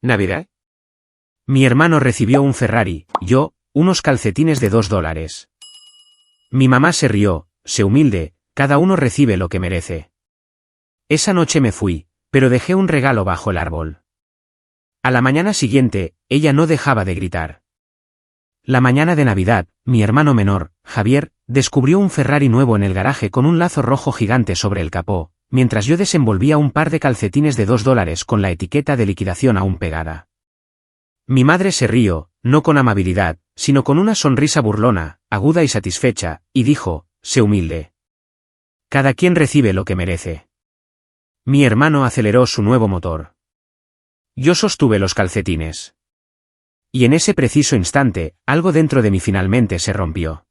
¿Navidad? Mi hermano recibió un Ferrari, yo, unos calcetines de $2. Mi mamá se rió, sé humilde, cada uno recibe lo que merece. Esa noche me fui, pero dejé un regalo bajo el árbol. A la mañana siguiente, ella no dejaba de gritar. La mañana de Navidad, mi hermano menor, Javier, descubrió un Ferrari nuevo en el garaje con un lazo rojo gigante sobre el capó, mientras yo desenvolvía un par de calcetines de $2 con la etiqueta de liquidación aún pegada. Mi madre se rió, no con amabilidad, sino con una sonrisa burlona, aguda y satisfecha, y dijo, sé humilde. Cada quien recibe lo que merece. Mi hermano aceleró su nuevo motor. Yo sostuve los calcetines. Y en ese preciso instante, algo dentro de mí finalmente se rompió.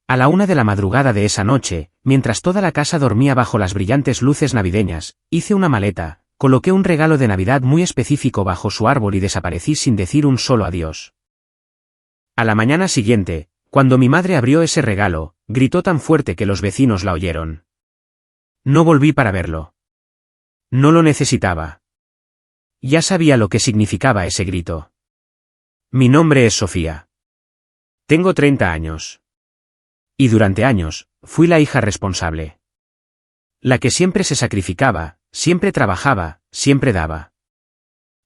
A la 1 de la madrugada de esa noche, mientras toda la casa dormía bajo las brillantes luces navideñas, hice una maleta, coloqué un regalo de Navidad muy específico bajo su árbol y desaparecí sin decir un solo adiós. A la mañana siguiente, cuando mi madre abrió ese regalo, gritó tan fuerte que los vecinos la oyeron. No volví para verlo. No lo necesitaba. Ya sabía lo que significaba ese grito. Mi nombre es Sofía. Tengo 30 años. Y durante años, fui la hija responsable. La que siempre se sacrificaba, siempre trabajaba, siempre daba.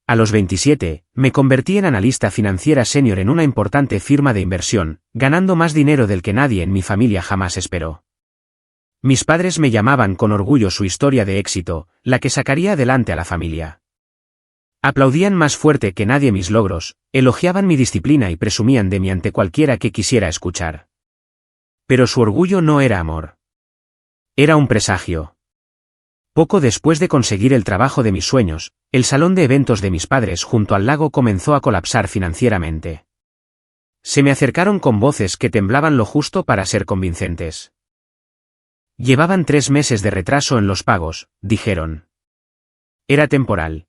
A los 27, me convertí en analista financiera senior en una importante firma de inversión, ganando más dinero del que nadie en mi familia jamás esperó. Mis padres me llamaban con orgullo su historia de éxito, la que sacaría adelante a la familia. Aplaudían más fuerte que nadie mis logros, elogiaban mi disciplina y presumían de mí ante cualquiera que quisiera escuchar. Pero su orgullo no era amor. Era un presagio. Poco después de conseguir el trabajo de mis sueños, el salón de eventos de mis padres junto al lago comenzó a colapsar financieramente. Se me acercaron con voces que temblaban lo justo para ser convincentes. Llevaban 3 meses de retraso en los pagos, dijeron. Era temporal.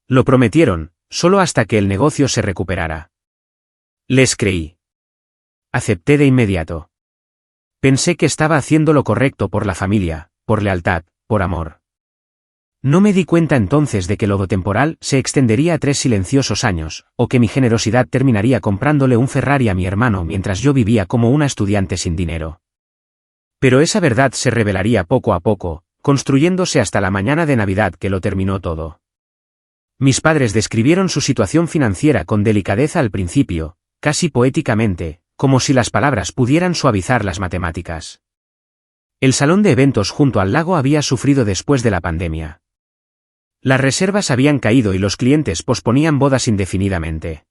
Lo prometieron, solo hasta que el negocio se recuperara. Les creí. Acepté de inmediato. Pensé que estaba haciendo lo correcto por la familia, por lealtad, por amor. No me di cuenta entonces de que lo temporal se extendería a 3 silenciosos años, o que mi generosidad terminaría comprándole un Ferrari a mi hermano mientras yo vivía como una estudiante sin dinero. Pero esa verdad se revelaría poco a poco, construyéndose hasta la mañana de Navidad que lo terminó todo. Mis padres describieron su situación financiera con delicadeza al principio, casi poéticamente, como si las palabras pudieran suavizar las matemáticas. El salón de eventos junto al lago había sufrido después de la pandemia. Las reservas habían caído y los clientes posponían bodas indefinidamente.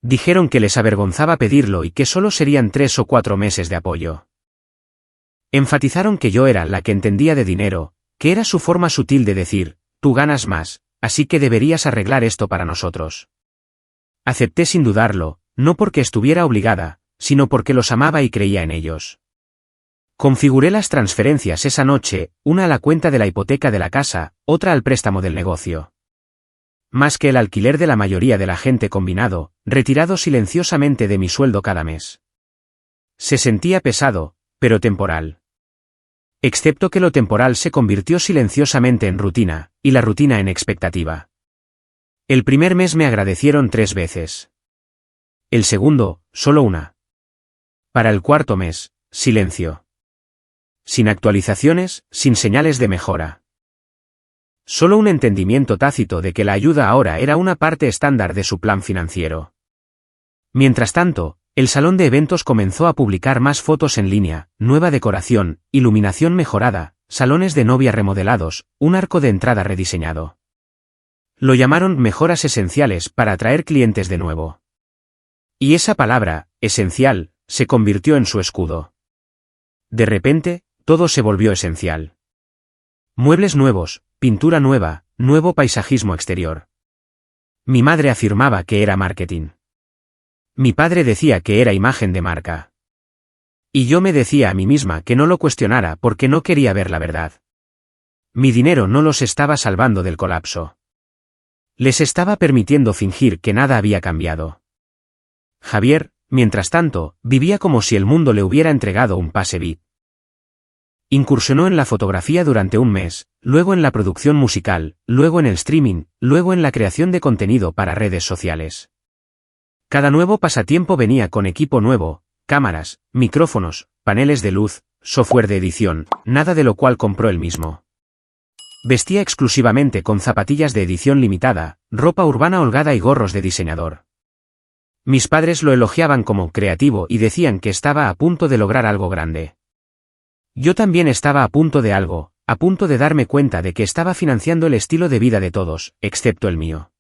Dijeron que les avergonzaba pedirlo y que solo serían 3 o 4 meses de apoyo. Enfatizaron que yo era la que entendía de dinero, que era su forma sutil de decir, tú ganas más, así que deberías arreglar esto para nosotros. Acepté sin dudarlo, no porque estuviera obligada, sino porque los amaba y creía en ellos. Configuré las transferencias esa noche, una a la cuenta de la hipoteca de la casa, otra al préstamo del negocio. Más que el alquiler de la mayoría de la gente combinado, retirado silenciosamente de mi sueldo cada mes. Se sentía pesado, pero temporal. Excepto que lo temporal se convirtió silenciosamente en rutina, y la rutina en expectativa. El primer mes me agradecieron 3 veces. El segundo, solo una. Para el cuarto mes, silencio. Sin actualizaciones, sin señales de mejora. Solo un entendimiento tácito de que la ayuda ahora era una parte estándar de su plan financiero. Mientras tanto, el salón de eventos comenzó a publicar más fotos en línea, nueva decoración, iluminación mejorada, salones de novia remodelados, un arco de entrada rediseñado. Lo llamaron mejoras esenciales para atraer clientes de nuevo. Y esa palabra, esencial, se convirtió en su escudo. De repente, todo se volvió esencial. Muebles nuevos, pintura nueva, nuevo paisajismo exterior. Mi madre afirmaba que era marketing. Mi padre decía que era imagen de marca. Y yo me decía a mí misma que no lo cuestionara porque no quería ver la verdad. Mi dinero no los estaba salvando del colapso. Les estaba permitiendo fingir que nada había cambiado. Javier, mientras tanto, vivía como si el mundo le hubiera entregado un pase VIP. Incursionó en la fotografía durante un mes, luego en la producción musical, luego en el streaming, luego en la creación de contenido para redes sociales. Cada nuevo pasatiempo venía con equipo nuevo, cámaras, micrófonos, paneles de luz, software de edición, nada de lo cual compró él mismo. Vestía exclusivamente con zapatillas de edición limitada, ropa urbana holgada y gorros de diseñador. Mis padres lo elogiaban como creativo y decían que estaba a punto de lograr algo grande. Yo también estaba a punto de algo, a punto de darme cuenta de que estaba financiando el estilo de vida de todos, excepto el mío.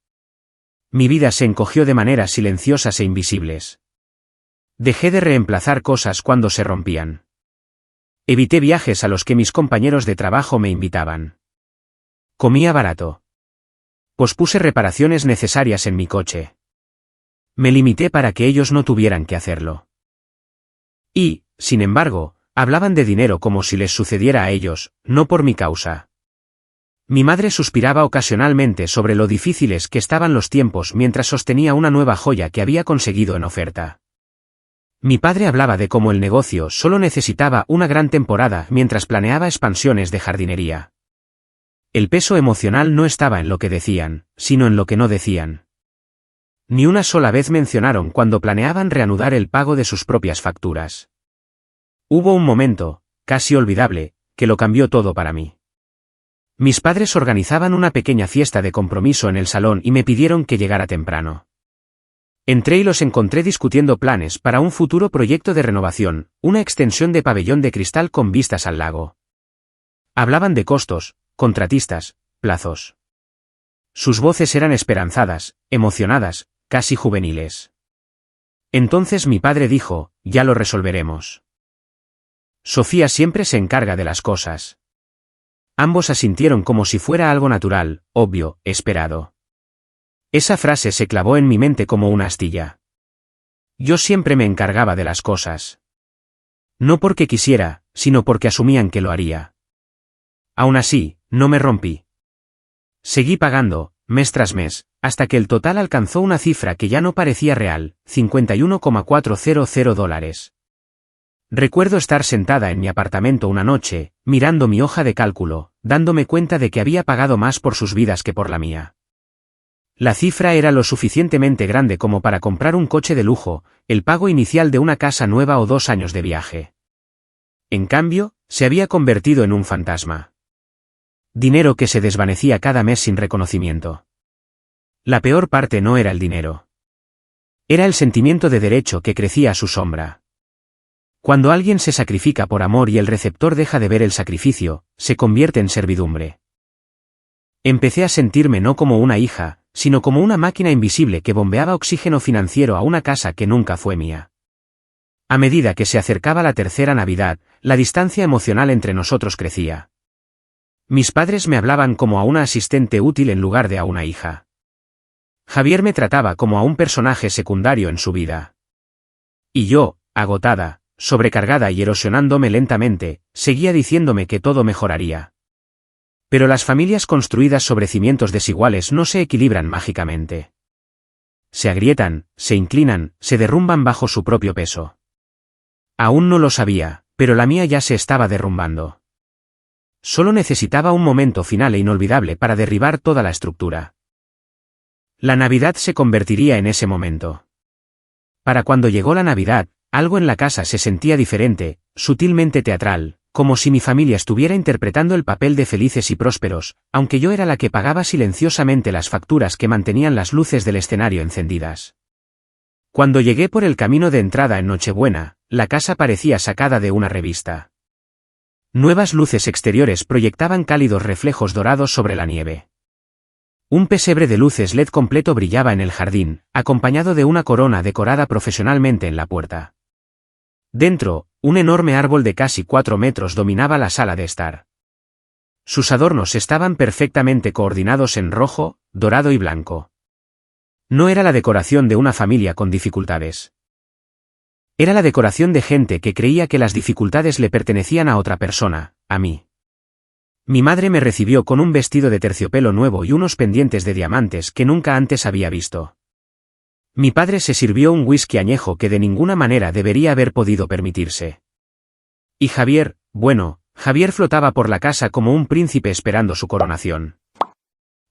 Mi vida se encogió de maneras silenciosas e invisibles. Dejé de reemplazar cosas cuando se rompían. Evité viajes a los que mis compañeros de trabajo me invitaban. Comía barato. Pospuse reparaciones necesarias en mi coche. Me limité para que ellos no tuvieran que hacerlo. Y, sin embargo, hablaban de dinero como si les sucediera a ellos, no por mi causa. Mi madre suspiraba ocasionalmente sobre lo difíciles que estaban los tiempos mientras sostenía una nueva joya que había conseguido en oferta. Mi padre hablaba de cómo el negocio solo necesitaba una gran temporada mientras planeaba expansiones de jardinería. El peso emocional no estaba en lo que decían, sino en lo que no decían. Ni una sola vez mencionaron cuando planeaban reanudar el pago de sus propias facturas. Hubo un momento, casi olvidable, que lo cambió todo para mí. Mis padres organizaban una pequeña fiesta de compromiso en el salón y me pidieron que llegara temprano. Entré y los encontré discutiendo planes para un futuro proyecto de renovación, una extensión de pabellón de cristal con vistas al lago. Hablaban de costos, contratistas, plazos. Sus voces eran esperanzadas, emocionadas, casi juveniles. Entonces mi padre dijo, ya lo resolveremos. Sofía siempre se encarga de las cosas. Ambos asintieron como si fuera algo natural, obvio, esperado. Esa frase se clavó en mi mente como una astilla. Yo siempre me encargaba de las cosas. No porque quisiera, sino porque asumían que lo haría. Aún así, no me rompí. Seguí pagando, mes tras mes, hasta que el total alcanzó una cifra que ya no parecía real, $51,400. Recuerdo estar sentada en mi apartamento una noche, mirando mi hoja de cálculo, dándome cuenta de que había pagado más por sus vidas que por la mía. La cifra era lo suficientemente grande como para comprar un coche de lujo, el pago inicial de una casa nueva o 2 años de viaje. En cambio, se había convertido en un fantasma. Dinero que se desvanecía cada mes sin reconocimiento. La peor parte no era el dinero. Era el sentimiento de derecho que crecía a su sombra. Cuando alguien se sacrifica por amor y el receptor deja de ver el sacrificio, se convierte en servidumbre. Empecé a sentirme no como una hija, sino como una máquina invisible que bombeaba oxígeno financiero a una casa que nunca fue mía. A medida que se acercaba la tercera Navidad, la distancia emocional entre nosotros crecía. Mis padres me hablaban como a una asistente útil en lugar de a una hija. Javier me trataba como a un personaje secundario en su vida. Y yo, agotada, sobrecargada y erosionándome lentamente, seguía diciéndome que todo mejoraría. Pero las familias construidas sobre cimientos desiguales no se equilibran mágicamente. Se agrietan, se inclinan, se derrumban bajo su propio peso. Aún no lo sabía, pero la mía ya se estaba derrumbando. Solo necesitaba un momento final e inolvidable para derribar toda la estructura. La Navidad se convertiría en ese momento. Para cuando llegó la Navidad, algo en la casa se sentía diferente, sutilmente teatral, como si mi familia estuviera interpretando el papel de felices y prósperos, aunque yo era la que pagaba silenciosamente las facturas que mantenían las luces del escenario encendidas. Cuando llegué por el camino de entrada en Nochebuena, la casa parecía sacada de una revista. Nuevas luces exteriores proyectaban cálidos reflejos dorados sobre la nieve. Un pesebre de luces LED completo brillaba en el jardín, acompañado de una corona decorada profesionalmente en la puerta. Dentro, un enorme árbol de casi 4 metros dominaba la sala de estar. Sus adornos estaban perfectamente coordinados en rojo, dorado y blanco. No era la decoración de una familia con dificultades. Era la decoración de gente que creía que las dificultades le pertenecían a otra persona, a mí. Mi madre me recibió con un vestido de terciopelo nuevo y unos pendientes de diamantes que nunca antes había visto. Mi padre se sirvió un whisky añejo que de ninguna manera debería haber podido permitirse. Y Javier, bueno, Javier flotaba por la casa como un príncipe esperando su coronación.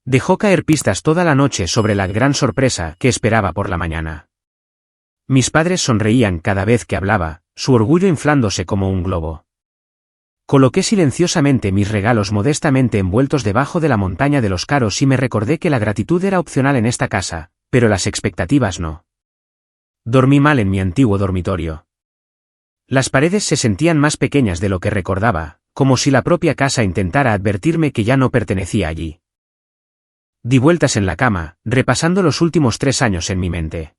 Dejó caer pistas toda la noche sobre la gran sorpresa que esperaba por la mañana. Mis padres sonreían cada vez que hablaba, su orgullo inflándose como un globo. Coloqué silenciosamente mis regalos modestamente envueltos debajo de la montaña de los caros y me recordé que la gratitud era opcional en esta casa, pero las expectativas no. Dormí mal en mi antiguo dormitorio. Las paredes se sentían más pequeñas de lo que recordaba, como si la propia casa intentara advertirme que ya no pertenecía allí. Di vueltas en la cama, repasando los últimos 3 años en mi mente.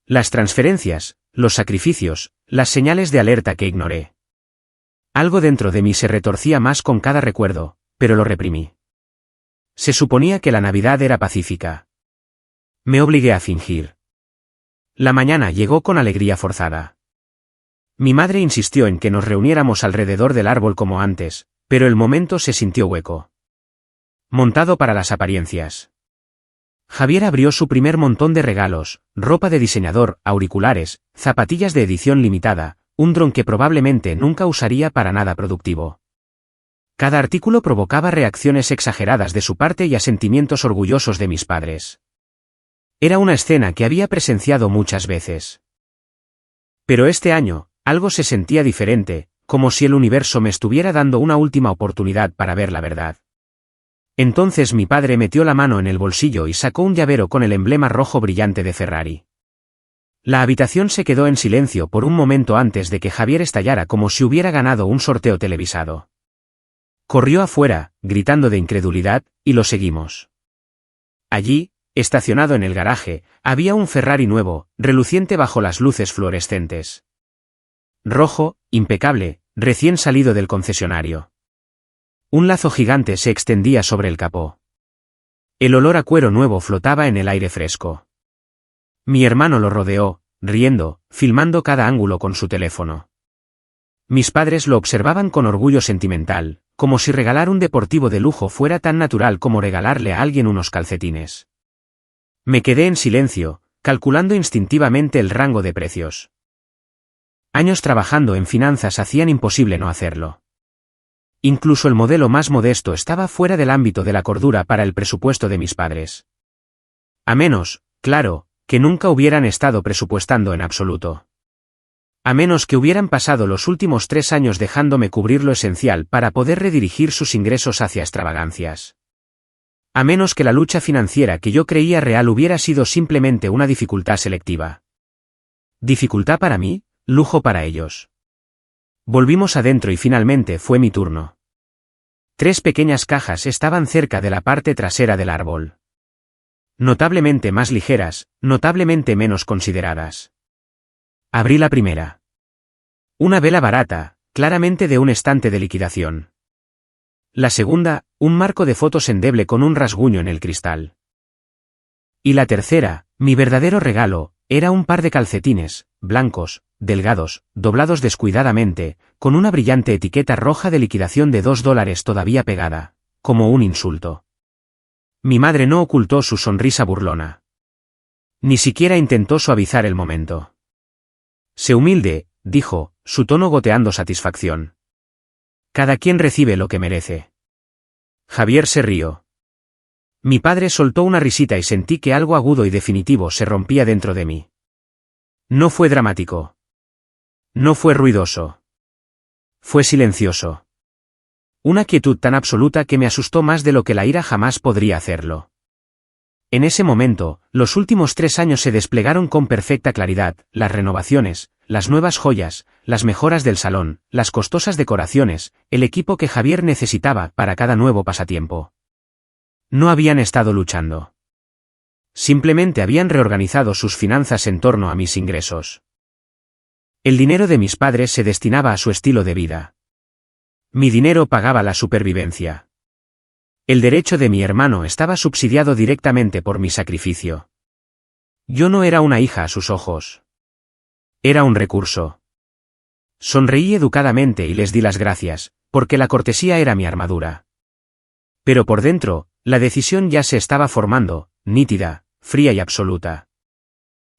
Las transferencias, los sacrificios, las señales de alerta que ignoré. Algo dentro de mí se retorcía más con cada recuerdo, pero lo reprimí. Se suponía que la Navidad era pacífica. Me obligué a fingir. La mañana llegó con alegría forzada. Mi madre insistió en que nos reuniéramos alrededor del árbol como antes, pero el momento se sintió hueco. Montado para las apariencias. Javier abrió su primer montón de regalos, ropa de diseñador, auriculares, zapatillas de edición limitada, un dron que probablemente nunca usaría para nada productivo. Cada artículo provocaba reacciones exageradas de su parte y asentimientos orgullosos de mis padres. Era una escena que había presenciado muchas veces. Pero este año, algo se sentía diferente, como si el universo me estuviera dando una última oportunidad para ver la verdad. Entonces mi padre metió la mano en el bolsillo y sacó un llavero con el emblema rojo brillante de Ferrari. La habitación se quedó en silencio por un momento antes de que Javier estallara como si hubiera ganado un sorteo televisado. Corrió afuera, gritando de incredulidad, y lo seguimos. Allí, estacionado en el garaje, había un Ferrari nuevo, reluciente bajo las luces fluorescentes. Rojo, impecable, recién salido del concesionario. Un lazo gigante se extendía sobre el capó. El olor a cuero nuevo flotaba en el aire fresco. Mi hermano lo rodeó, riendo, filmando cada ángulo con su teléfono. Mis padres lo observaban con orgullo sentimental, como si regalar un deportivo de lujo fuera tan natural como regalarle a alguien unos calcetines. Me quedé en silencio, calculando instintivamente el rango de precios. Años trabajando en finanzas hacían imposible no hacerlo. Incluso el modelo más modesto estaba fuera del ámbito de la cordura para el presupuesto de mis padres. A menos, claro, que nunca hubieran estado presupuestando en absoluto. A menos que hubieran pasado los últimos 3 años dejándome cubrir lo esencial para poder redirigir sus ingresos hacia extravagancias. A menos que la lucha financiera que yo creía real hubiera sido simplemente una dificultad selectiva. ¿Dificultad para mí? Lujo para ellos. Volvimos adentro y finalmente fue mi turno. 3 pequeñas cajas estaban cerca de la parte trasera del árbol. Notablemente más ligeras, notablemente menos consideradas. Abrí la primera. Una vela barata, claramente de un estante de liquidación. La segunda, un marco de fotos endeble con un rasguño en el cristal. Y la tercera, mi verdadero regalo, era un par de calcetines, blancos, delgados, doblados descuidadamente, con una brillante etiqueta roja de liquidación de $2 todavía pegada, como un insulto. Mi madre no ocultó su sonrisa burlona. Ni siquiera intentó suavizar el momento. Sé humilde, dijo, su tono goteando satisfacción. Cada quien recibe lo que merece. Javier se rió. Mi padre soltó una risita y sentí que algo agudo y definitivo se rompía dentro de mí. No fue dramático. No fue ruidoso. Fue silencioso. Una quietud tan absoluta que me asustó más de lo que la ira jamás podría hacerlo. En ese momento, los últimos 3 años se desplegaron con perfecta claridad, las renovaciones, las nuevas joyas, las mejoras del salón, las costosas decoraciones, el equipo que Javier necesitaba para cada nuevo pasatiempo. No habían estado luchando. Simplemente habían reorganizado sus finanzas en torno a mis ingresos. El dinero de mis padres se destinaba a su estilo de vida. Mi dinero pagaba la supervivencia. El derecho de mi hermano estaba subsidiado directamente por mi sacrificio. Yo no era una hija a sus ojos. Era un recurso. Sonreí educadamente y les di las gracias, porque la cortesía era mi armadura. Pero por dentro, la decisión ya se estaba formando, nítida, fría y absoluta.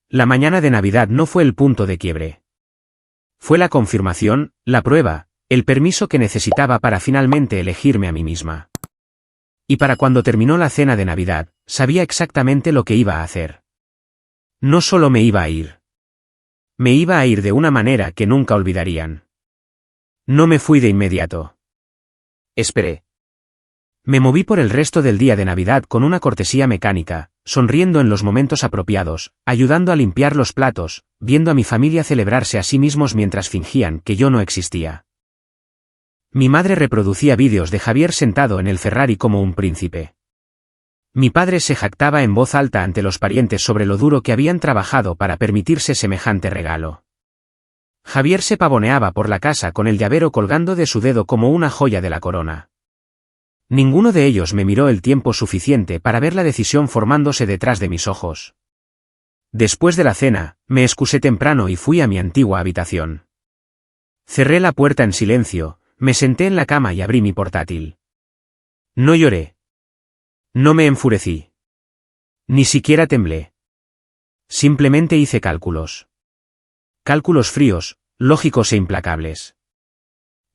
La mañana de Navidad no fue el punto de quiebre. Fue la confirmación, la prueba, el permiso que necesitaba para finalmente elegirme a mí misma. Y para cuando terminó la cena de Navidad, sabía exactamente lo que iba a hacer. No solo me iba a ir. Me iba a ir de una manera que nunca olvidarían. No me fui de inmediato. Esperé. Me moví por el resto del día de Navidad con una cortesía mecánica, sonriendo en los momentos apropiados, ayudando a limpiar los platos, viendo a mi familia celebrarse a sí mismos mientras fingían que yo no existía. Mi madre reproducía vídeos de Javier sentado en el Ferrari como un príncipe. Mi padre se jactaba en voz alta ante los parientes sobre lo duro que habían trabajado para permitirse semejante regalo. Javier se pavoneaba por la casa con el llavero colgando de su dedo como una joya de la corona. Ninguno de ellos me miró el tiempo suficiente para ver la decisión formándose detrás de mis ojos. Después de la cena, me excusé temprano y fui a mi antigua habitación. Cerré la puerta en silencio, me senté en la cama y abrí mi portátil. No lloré. No me enfurecí. Ni siquiera temblé. Simplemente hice cálculos. Cálculos fríos, lógicos e implacables.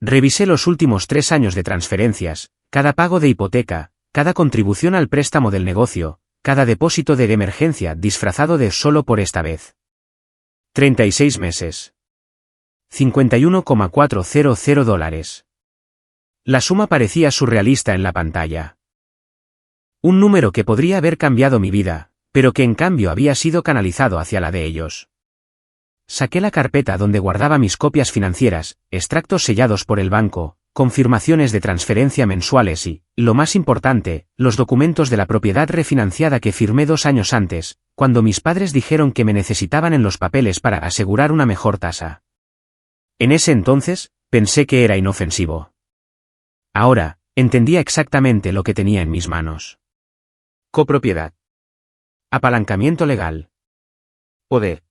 Revisé los últimos 3 años de transferencias, cada pago de hipoteca, cada contribución al préstamo del negocio, cada depósito de emergencia disfrazado de solo por esta vez. 36 meses. $51,400. La suma parecía surrealista en la pantalla. Un número que podría haber cambiado mi vida, pero que en cambio había sido canalizado hacia la de ellos. Saqué la carpeta donde guardaba mis copias financieras, extractos sellados por el banco, confirmaciones de transferencia mensuales y, lo más importante, los documentos de la propiedad refinanciada que firmé 2 años antes, cuando mis padres dijeron que me necesitaban en los papeles para asegurar una mejor tasa. En ese entonces, pensé que era inofensivo. Ahora, entendía exactamente lo que tenía en mis manos. Copropiedad. Apalancamiento legal. Poder.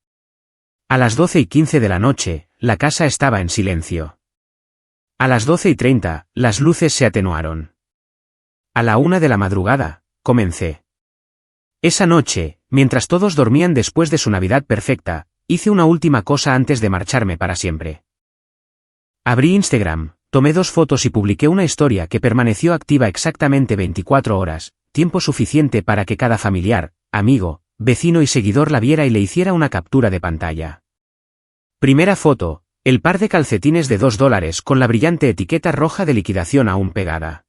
A las 12:15 de la noche, la casa estaba en silencio. A las 12:30, las luces se atenuaron. A la 1 de la madrugada, comencé. Esa noche, mientras todos dormían después de su Navidad perfecta, hice una última cosa antes de marcharme para siempre. Abrí Instagram, tomé 2 fotos y publiqué una historia que permaneció activa exactamente 24 horas, tiempo suficiente para que cada familiar, amigo, vecino y seguidor la viera y le hiciera una captura de pantalla. Primera foto, el par de calcetines de $2 con la brillante etiqueta roja de liquidación aún pegada.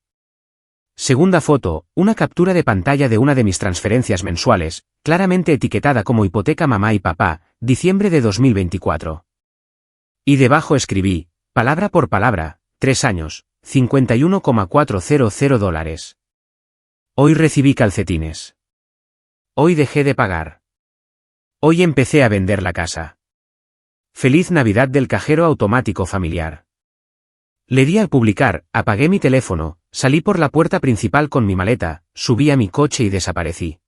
Segunda foto, una captura de pantalla de una de mis transferencias mensuales, claramente etiquetada como hipoteca mamá y papá, diciembre de 2024. Y debajo escribí, palabra por palabra, 3 años, $51,400. Hoy recibí calcetines. Hoy dejé de pagar. Hoy empecé a vender la casa. Feliz Navidad del cajero automático familiar. Le di al publicar, apagué mi teléfono, salí por la puerta principal con mi maleta, subí a mi coche y desaparecí.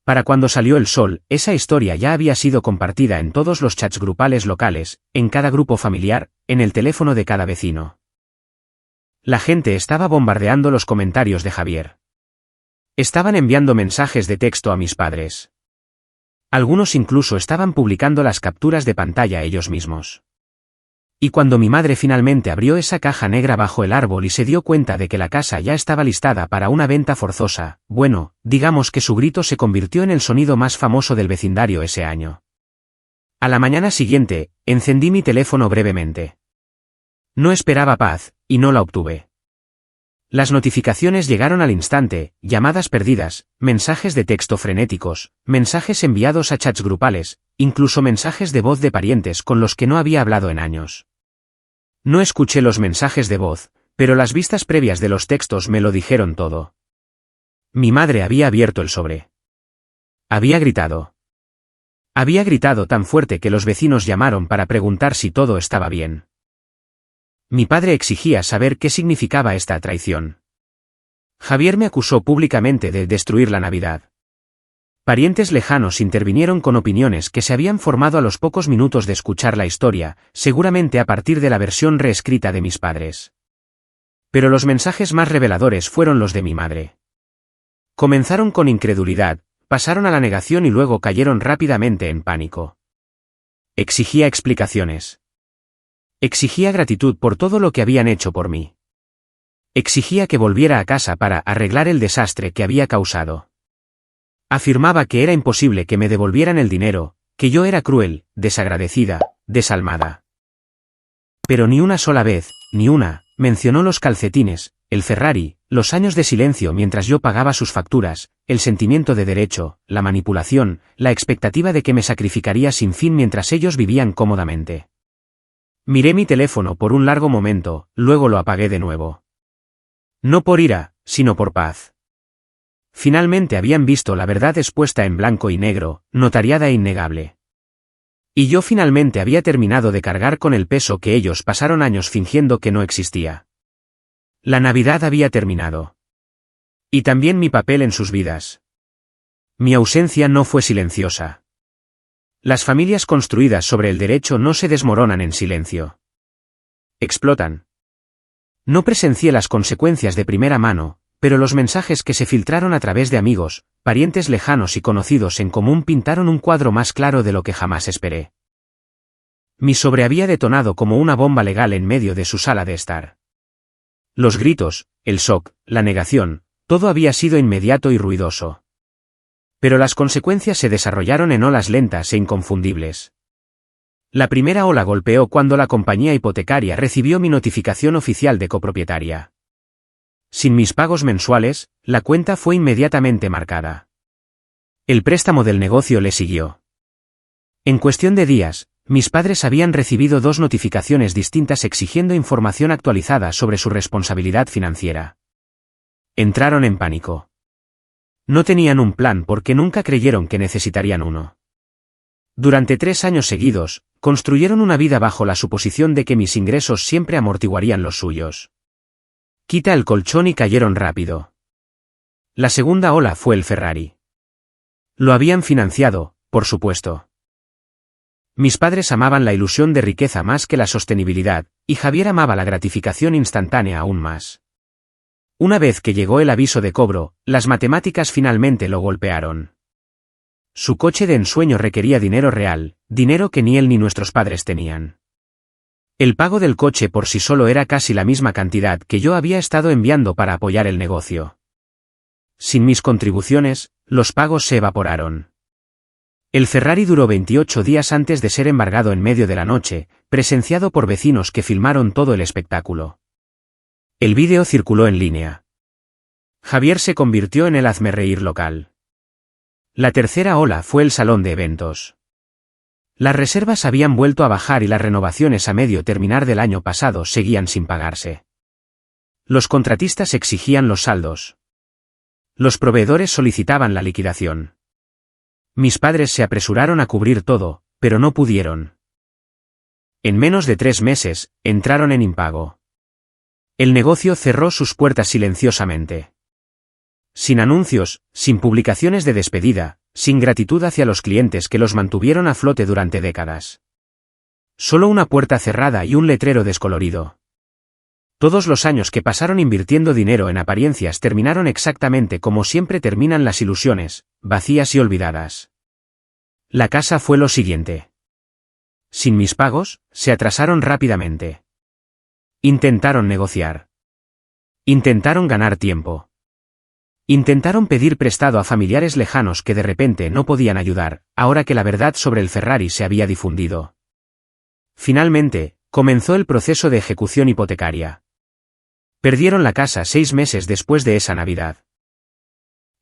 Para cuando salió el sol, esa historia ya había sido compartida en todos los chats grupales locales, en cada grupo familiar, en el teléfono de cada vecino. La gente estaba bombardeando los comentarios de Javier. Estaban enviando mensajes de texto a mis padres. Algunos incluso estaban publicando las capturas de pantalla ellos mismos. Y cuando mi madre finalmente abrió esa caja negra bajo el árbol y se dio cuenta de que la casa ya estaba listada para una venta forzosa, bueno, digamos que su grito se convirtió en el sonido más famoso del vecindario ese año. A la mañana siguiente, encendí mi teléfono brevemente. No esperaba paz, y no la obtuve. Las notificaciones llegaron al instante, llamadas perdidas, mensajes de texto frenéticos, mensajes enviados a chats grupales, incluso mensajes de voz de parientes con los que no había hablado en años. No escuché los mensajes de voz, pero las vistas previas de los textos me lo dijeron todo. Mi madre había abierto el sobre. Había gritado. Había gritado tan fuerte que los vecinos llamaron para preguntar si todo estaba bien. Mi padre exigía saber qué significaba esta traición. Javier me acusó públicamente de destruir la Navidad. Parientes lejanos intervinieron con opiniones que se habían formado a los pocos minutos de escuchar la historia, seguramente a partir de la versión reescrita de mis padres. Pero los mensajes más reveladores fueron los de mi madre. Comenzaron con incredulidad, pasaron a la negación y luego cayeron rápidamente en pánico. Exigía explicaciones. Exigía gratitud por todo lo que habían hecho por mí. Exigía que volviera a casa para arreglar el desastre que había causado. Afirmaba que era imposible que me devolvieran el dinero, que yo era cruel, desagradecida, desalmada. Pero ni una sola vez, ni una, mencionó los calcetines, el Ferrari, los años de silencio mientras yo pagaba sus facturas, el sentimiento de derecho, la manipulación, la expectativa de que me sacrificaría sin fin mientras ellos vivían cómodamente. Miré mi teléfono por un largo momento, luego lo apagué de nuevo. No por ira, sino por paz. Finalmente habían visto la verdad expuesta en blanco y negro, notariada e innegable. Y yo finalmente había terminado de cargar con el peso que ellos pasaron años fingiendo que no existía. La Navidad había terminado. Y también mi papel en sus vidas. Mi ausencia no fue silenciosa. Las familias construidas sobre el derecho no se desmoronan en silencio. Explotan. No presencié las consecuencias de primera mano, pero los mensajes que se filtraron a través de amigos, parientes lejanos y conocidos en común pintaron un cuadro más claro de lo que jamás esperé. Mi sobre había detonado como una bomba legal en medio de su sala de estar. Los gritos, el shock, la negación, todo había sido inmediato y ruidoso. Pero las consecuencias se desarrollaron en olas lentas e inconfundibles. La primera ola golpeó cuando la compañía hipotecaria recibió mi notificación oficial de copropietaria. Sin mis pagos mensuales, la cuenta fue inmediatamente marcada. El préstamo del negocio le siguió. En cuestión de días, mis padres habían recibido 2 notificaciones distintas exigiendo información actualizada sobre su responsabilidad financiera. Entraron en pánico. No tenían un plan porque nunca creyeron que necesitarían uno. Durante 3 años seguidos, construyeron una vida bajo la suposición de que mis ingresos siempre amortiguarían los suyos. Quita el colchón y cayeron rápido. La segunda ola fue el Ferrari. Lo habían financiado, por supuesto. Mis padres amaban la ilusión de riqueza más que la sostenibilidad, y Javier amaba la gratificación instantánea aún más. Una vez que llegó el aviso de cobro, las matemáticas finalmente lo golpearon. Su coche de ensueño requería dinero real, dinero que ni él ni nuestros padres tenían. El pago del coche por sí solo era casi la misma cantidad que yo había estado enviando para apoyar el negocio. Sin mis contribuciones, los pagos se evaporaron. El Ferrari duró 28 días antes de ser embargado en medio de la noche, presenciado por vecinos que filmaron todo el espectáculo. El vídeo circuló en línea. Javier se convirtió en el hazmerreír local. La tercera ola fue el salón de eventos. Las reservas habían vuelto a bajar y las renovaciones a medio terminar del año pasado seguían sin pagarse. Los contratistas exigían los saldos. Los proveedores solicitaban la liquidación. Mis padres se apresuraron a cubrir todo, pero no pudieron. En menos de 3 meses, entraron en impago. El negocio cerró sus puertas silenciosamente. Sin anuncios, sin publicaciones de despedida, sin gratitud hacia los clientes que los mantuvieron a flote durante décadas. Solo una puerta cerrada y un letrero descolorido. Todos los años que pasaron invirtiendo dinero en apariencias terminaron exactamente como siempre terminan las ilusiones, vacías y olvidadas. La casa fue lo siguiente. Sin mis pagos, se atrasaron rápidamente. Intentaron negociar. Intentaron ganar tiempo. Intentaron pedir prestado a familiares lejanos que de repente no podían ayudar, ahora que la verdad sobre el Ferrari se había difundido. Finalmente, comenzó el proceso de ejecución hipotecaria. Perdieron la casa 6 meses después de esa Navidad.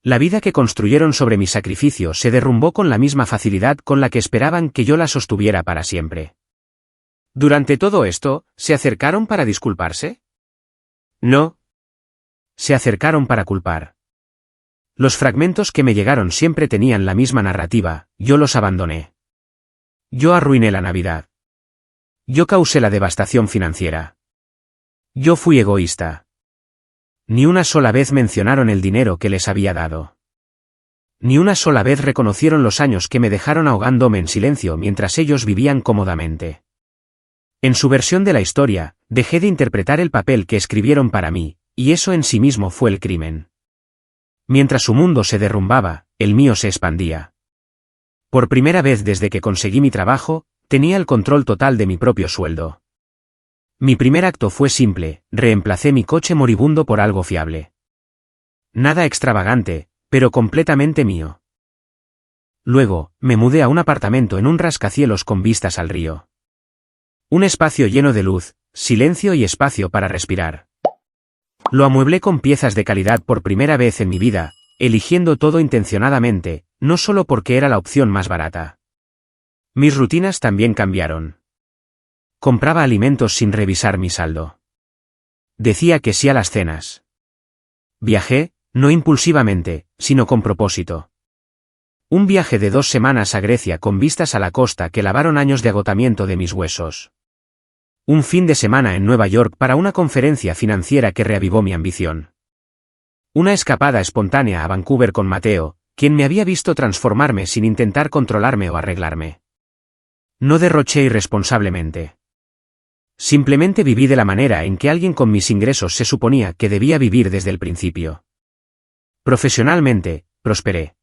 La vida que construyeron sobre mi sacrificio se derrumbó con la misma facilidad con la que esperaban que yo la sostuviera para siempre. ¿Durante todo esto, se acercaron para disculparse? No. Se acercaron para culpar. Los fragmentos que me llegaron siempre tenían la misma narrativa, yo los abandoné. Yo arruiné la Navidad. Yo causé la devastación financiera. Yo fui egoísta. Ni una sola vez mencionaron el dinero que les había dado. Ni una sola vez reconocieron los años que me dejaron ahogándome en silencio mientras ellos vivían cómodamente. En su versión de la historia, dejé de interpretar el papel que escribieron para mí, y eso en sí mismo fue el crimen. Mientras su mundo se derrumbaba, el mío se expandía. Por primera vez desde que conseguí mi trabajo, tenía el control total de mi propio sueldo. Mi primer acto fue simple, reemplacé mi coche moribundo por algo fiable. Nada extravagante, pero completamente mío. Luego, me mudé a un apartamento en un rascacielos con vistas al río. Un espacio lleno de luz, silencio y espacio para respirar. Lo amueblé con piezas de calidad por primera vez en mi vida, eligiendo todo intencionadamente, no solo porque era la opción más barata. Mis rutinas también cambiaron. Compraba alimentos sin revisar mi saldo. Decía que sí a las cenas. Viajé, no impulsivamente, sino con propósito. Un viaje de 2 semanas a Grecia con vistas a la costa que lavaron años de agotamiento de mis huesos. Un fin de semana en Nueva York para una conferencia financiera que reavivó mi ambición. Una escapada espontánea a Vancouver con Mateo, quien me había visto transformarme sin intentar controlarme o arreglarme. No derroché irresponsablemente. Simplemente viví de la manera en que alguien con mis ingresos se suponía que debía vivir desde el principio. Profesionalmente, prosperé.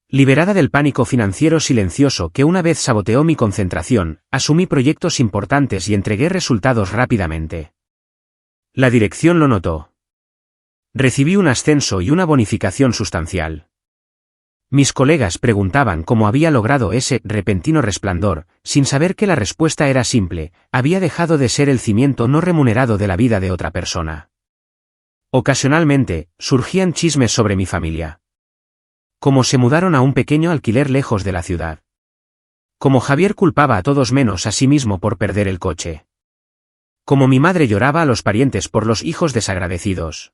Liberada del pánico financiero silencioso que una vez saboteó mi concentración, asumí proyectos importantes y entregué resultados rápidamente. La dirección lo notó. Recibí un ascenso y una bonificación sustancial. Mis colegas preguntaban cómo había logrado ese repentino resplandor, sin saber que la respuesta era simple: había dejado de ser el cimiento no remunerado de la vida de otra persona. Ocasionalmente, surgían chismes sobre mi familia. Cómo se mudaron a un pequeño alquiler lejos de la ciudad. Cómo Javier culpaba a todos menos a sí mismo por perder el coche. Cómo mi madre lloraba a los parientes por los hijos desagradecidos.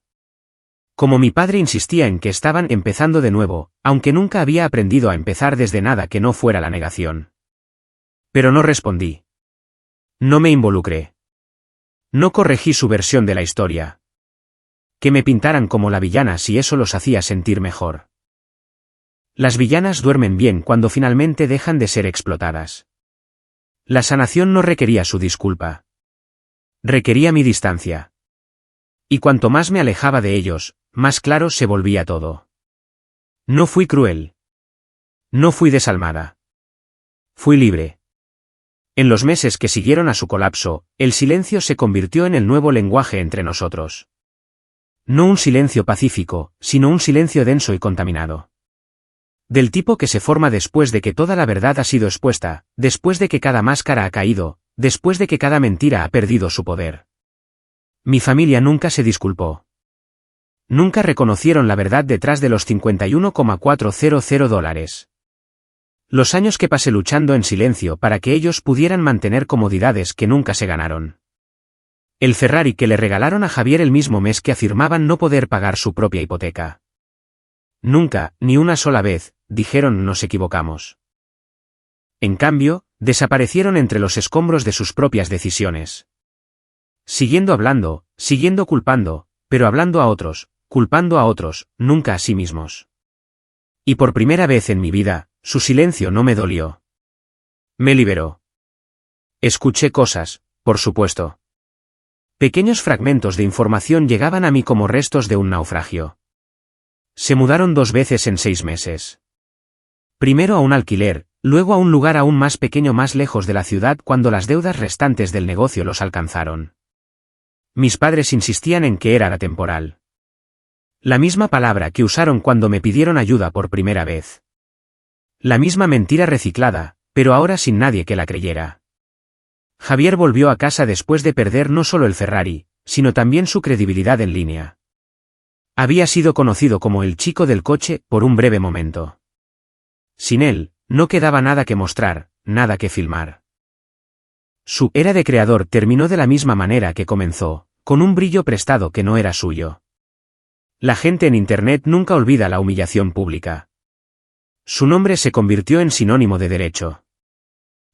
Como mi padre insistía en que estaban empezando de nuevo, aunque nunca había aprendido a empezar desde nada que no fuera la negación. Pero no respondí. No me involucré. No corregí su versión de la historia. Que me pintaran como la villana si eso los hacía sentir mejor. Las villanas duermen bien cuando finalmente dejan de ser explotadas. La sanación no requería su disculpa. Requería mi distancia. Y cuanto más me alejaba de ellos, más claro se volvía todo. No fui cruel. No fui desalmada. Fui libre. En los meses que siguieron a su colapso, el silencio se convirtió en el nuevo lenguaje entre nosotros. No un silencio pacífico, sino un silencio denso y contaminado. Del tipo que se forma después de que toda la verdad ha sido expuesta, después de que cada máscara ha caído, después de que cada mentira ha perdido su poder. Mi familia nunca se disculpó. Nunca reconocieron la verdad detrás de los $51,400. Los años que pasé luchando en silencio para que ellos pudieran mantener comodidades que nunca se ganaron. El Ferrari que le regalaron a Javier el mismo mes que afirmaban no poder pagar su propia hipoteca. Nunca, ni una sola vez, dijeron nos equivocamos. En cambio, desaparecieron entre los escombros de sus propias decisiones. Siguiendo hablando, siguiendo culpando, pero hablando a otros, culpando a otros, nunca a sí mismos. Y por primera vez en mi vida, su silencio no me dolió. Me liberó. Escuché cosas, por supuesto. Pequeños fragmentos de información llegaban a mí como restos de un naufragio. Se mudaron 2 veces en 6 meses. Primero a un alquiler, luego a un lugar aún más pequeño más lejos de la ciudad cuando las deudas restantes del negocio los alcanzaron. Mis padres insistían en que era temporal. La misma palabra que usaron cuando me pidieron ayuda por primera vez. La misma mentira reciclada, pero ahora sin nadie que la creyera. Javier volvió a casa después de perder no solo el Ferrari, sino también su credibilidad en línea. Había sido conocido como el chico del coche por un breve momento. Sin él, no quedaba nada que mostrar, nada que filmar. Su era de creador terminó de la misma manera que comenzó, con un brillo prestado que no era suyo. La gente en Internet nunca olvida la humillación pública. Su nombre se convirtió en sinónimo de derecho.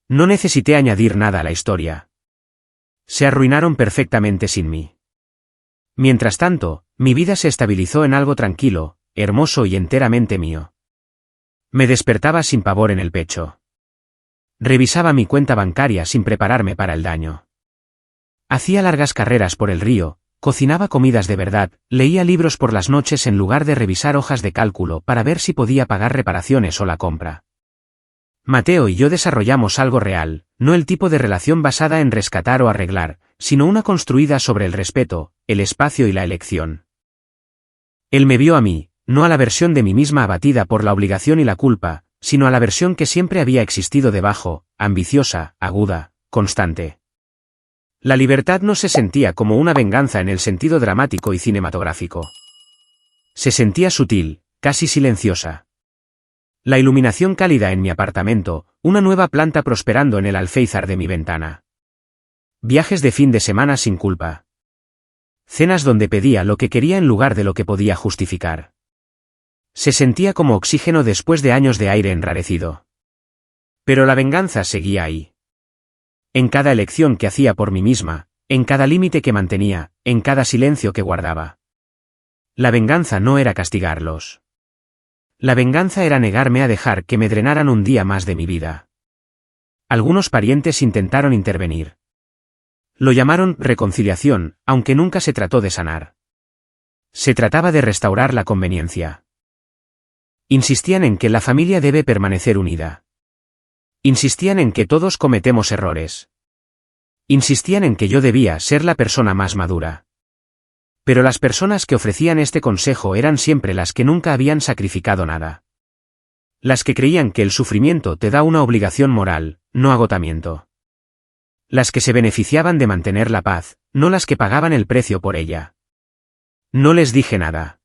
No necesité añadir nada a la historia. Se arruinaron perfectamente sin mí. Mientras tanto, mi vida se estabilizó en algo tranquilo, hermoso y enteramente mío. Me despertaba sin pavor en el pecho. Revisaba mi cuenta bancaria sin prepararme para el daño. Hacía largas carreras por el río, cocinaba comidas de verdad, leía libros por las noches en lugar de revisar hojas de cálculo para ver si podía pagar reparaciones o la compra. Mateo y yo desarrollamos algo real, no el tipo de relación basada en rescatar o arreglar, sino una construida sobre el respeto, el espacio y la elección. Él me vio a mí, no a la versión de mí misma abatida por la obligación y la culpa, sino a la versión que siempre había existido debajo, ambiciosa, aguda, constante. La libertad no se sentía como una venganza en el sentido dramático y cinematográfico. Se sentía sutil, casi silenciosa. La iluminación cálida en mi apartamento, una nueva planta prosperando en el alféizar de mi ventana. Viajes de fin de semana sin culpa. Cenas donde pedía lo que quería en lugar de lo que podía justificar. Se sentía como oxígeno después de años de aire enrarecido. Pero la venganza seguía ahí. En cada elección que hacía por mí misma, en cada límite que mantenía, en cada silencio que guardaba. La venganza no era castigarlos. La venganza era negarme a dejar que me drenaran un día más de mi vida. Algunos parientes intentaron intervenir. Lo llamaron reconciliación, aunque nunca se trató de sanar. Se trataba de restaurar la conveniencia. Insistían en que la familia debe permanecer unida. Insistían en que todos cometemos errores. Insistían en que yo debía ser la persona más madura. Pero las personas que ofrecían este consejo eran siempre las que nunca habían sacrificado nada. Las que creían que el sufrimiento te da una obligación moral, no agotamiento. Las que se beneficiaban de mantener la paz, no las que pagaban el precio por ella. No les dije nada.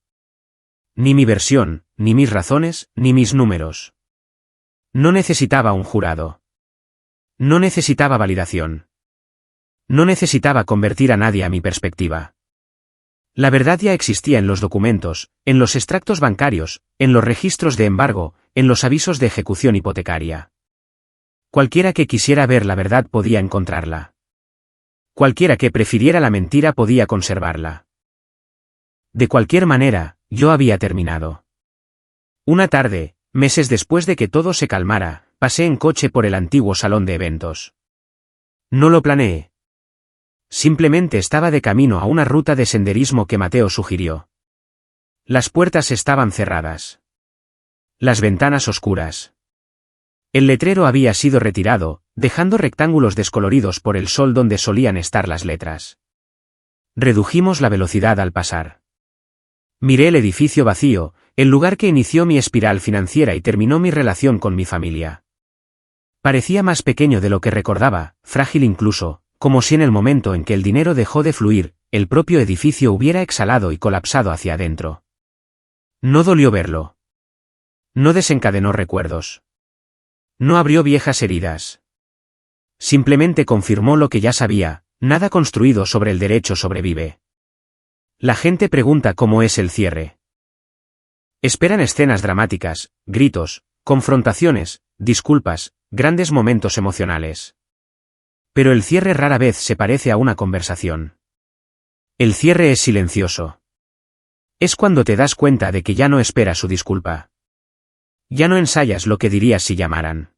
Ni mi versión, ni mis razones, ni mis números. No necesitaba un jurado. No necesitaba validación. No necesitaba convertir a nadie a mi perspectiva. La verdad ya existía en los documentos, en los extractos bancarios, en los registros de embargo, en los avisos de ejecución hipotecaria. Cualquiera que quisiera ver la verdad podía encontrarla. Cualquiera que prefiriera la mentira podía conservarla. De cualquier manera, yo había terminado. Una tarde, meses después de que todo se calmara, pasé en coche por el antiguo salón de eventos. No lo planeé. Simplemente estaba de camino a una ruta de senderismo que Mateo sugirió. Las puertas estaban cerradas. Las ventanas oscuras. El letrero había sido retirado, dejando rectángulos descoloridos por el sol donde solían estar las letras. Redujimos la velocidad al pasar. Miré el edificio vacío, el lugar que inició mi espiral financiera y terminó mi relación con mi familia. Parecía más pequeño de lo que recordaba, frágil incluso, como si en el momento en que el dinero dejó de fluir, el propio edificio hubiera exhalado y colapsado hacia adentro. No dolió verlo. No desencadenó recuerdos. No abrió viejas heridas. Simplemente confirmó lo que ya sabía, nada construido sobre el derecho sobrevive. La gente pregunta cómo es el cierre. Esperan escenas dramáticas, gritos, confrontaciones, disculpas, grandes momentos emocionales. Pero el cierre rara vez se parece a una conversación. El cierre es silencioso. Es cuando te das cuenta de que ya no esperas su disculpa. Ya no ensayas lo que dirías si llamaran.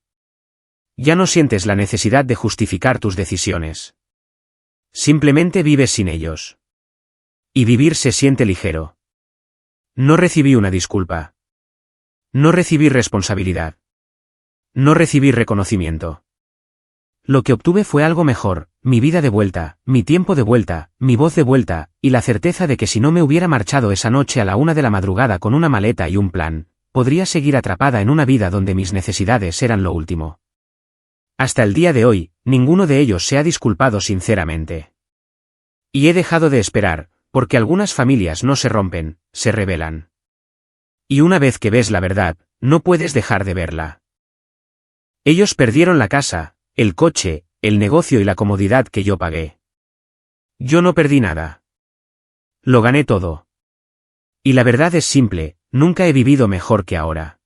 Ya no sientes la necesidad de justificar tus decisiones. Simplemente vives sin ellos. Y vivir se siente ligero. No recibí una disculpa. No recibí responsabilidad. No recibí reconocimiento. Lo que obtuve fue algo mejor, mi vida de vuelta, mi tiempo de vuelta, mi voz de vuelta, y la certeza de que si no me hubiera marchado esa noche a la 1 de la madrugada con una maleta y un plan, podría seguir atrapada en una vida donde mis necesidades eran lo último. Hasta el día de hoy, ninguno de ellos se ha disculpado sinceramente. Y he dejado de esperar, porque algunas familias no se rompen, se rebelan. Y una vez que ves la verdad, no puedes dejar de verla. Ellos perdieron la casa, el coche, el negocio y la comodidad que yo pagué. Yo no perdí nada. Lo gané todo. Y la verdad es simple, nunca he vivido mejor que ahora.